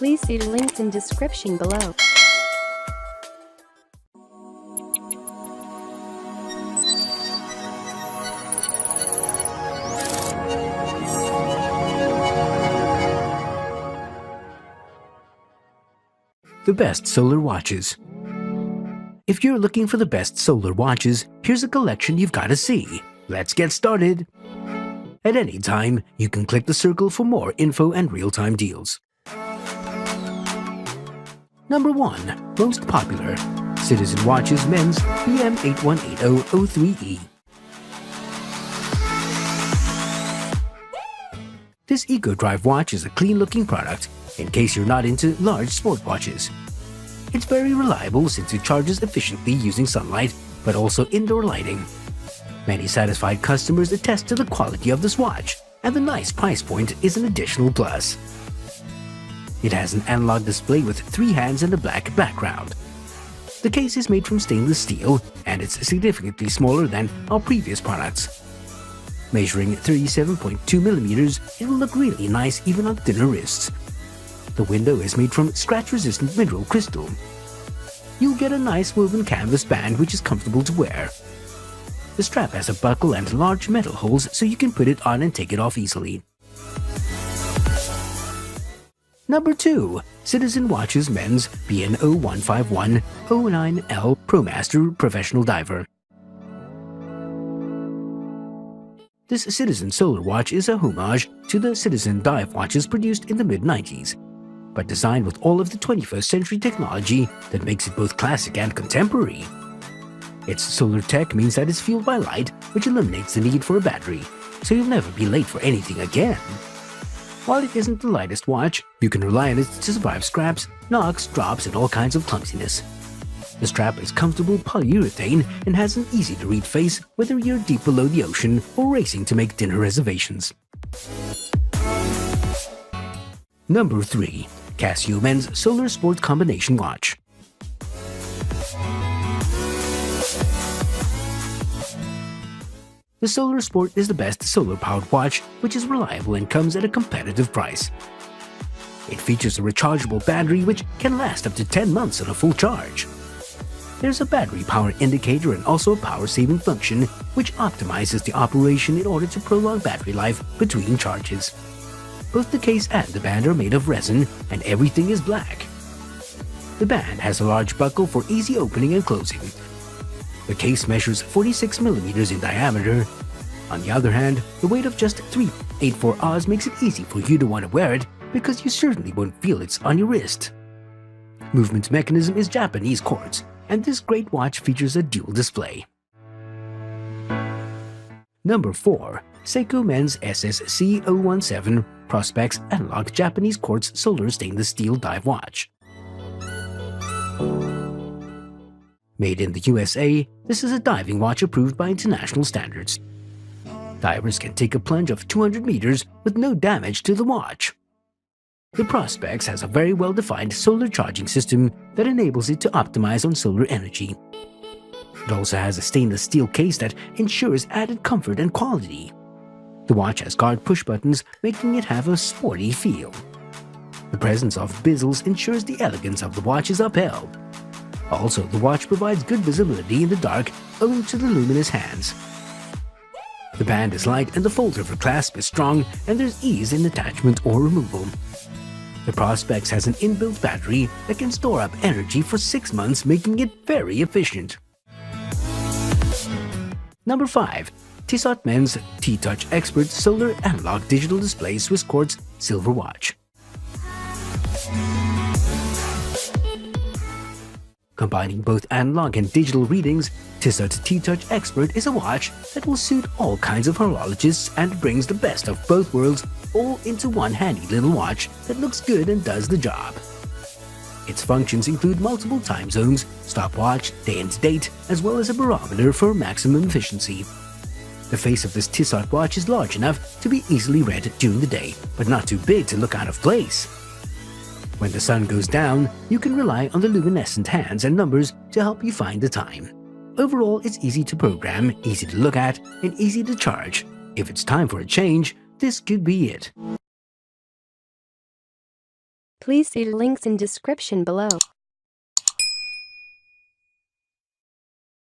Please see links in description below. The best solar watches. If you're looking for the best solar watches, here's a collection you've got to see. Let's get started. At any time, you can click the circle for more info and real-time deals. Number 1. Most popular. Citizen Watches Men's BM818003E. This EcoDrive watch is a clean-looking product in case you're not into large sport watches. It's very reliable since it charges efficiently using sunlight, but also indoor lighting. Many satisfied customers attest to the quality of this watch, and the nice price point is an additional plus. It has an analog display with 3 hands and a black background. The case is made from stainless steel, and it's significantly smaller than our previous products. Measuring 37.2 millimeters, it will look really nice even on thinner wrists. The window is made from scratch-resistant mineral crystal. You'll get a nice woven canvas band which is comfortable to wear. The strap has a buckle and large metal holes so you can put it on and take it off easily. Number 2. Citizen Watches Men's BN015109L ProMaster Professional Diver. This Citizen solar watch is a homage to the Citizen dive watches produced in the mid-90s, but designed with all of the 21st century technology that makes it both classic and contemporary. Its solar tech means that it's fueled by light, which eliminates the need for a battery, so you'll never be late for anything again. While it isn't the lightest watch, you can rely on it to survive scraps, knocks, drops, and all kinds of clumsiness. The strap is comfortable polyurethane and has an easy-to-read face whether you're deep below the ocean or racing to make dinner reservations. Number 3. Casio Men's Solar Sport Combination Watch. The Solar Sport is the best solar-powered watch, which is reliable and comes at a competitive price. It features a rechargeable battery which can last up to 10 months on a full charge. There's a battery power indicator and also a power-saving function which optimizes the operation in order to prolong battery life between charges. Both the case and the band are made of resin, and everything is black. The band has a large buckle for easy opening and closing. The case measures 46 millimeters in diameter. On the other hand, the weight of just 3.84 oz makes it easy for you to want to wear it because you certainly won't feel it's on your wrist. Movement mechanism is Japanese quartz, and this great watch features a dual display. Number 4. Seiko Men's SSC017 Prospex Analog Japanese Quartz Solar Stainless Steel Dive Watch. Made in the USA, this is a diving watch approved by international standards. Divers can take a plunge of 200 meters with no damage to the watch. The Prospex has a very well-defined solar charging system that enables it to optimize on solar energy. It also has a stainless steel case that ensures added comfort and quality. The watch has guard push buttons, making it have a sporty feel. The presence of bezels ensures the elegance of the watch is upheld. Also, the watch provides good visibility in the dark owing to the luminous hands. The band is light and the folder for clasp is strong, and there's ease in attachment or removal. The Prospex has an inbuilt battery that can store up energy for 6 months, making it very efficient. Number 5. Tissot Men's T-Touch Expert Solar Analog Digital Display Swiss Quartz Silver Watch. Combining both analog and digital readings, Tissot T-Touch Expert is a watch that will suit all kinds of horologists and brings the best of both worlds all into one handy little watch that looks good and does the job. Its functions include multiple time zones, stopwatch, day and date, as well as a barometer for maximum efficiency. The face of this Tissot watch is large enough to be easily read during the day, but not too big to look out of place. When the sun goes down, you can rely on the luminescent hands and numbers to help you find the time. Overall, it's easy to program, easy to look at, and easy to charge. If it's time for a change, this could be it. Please see the links in description below.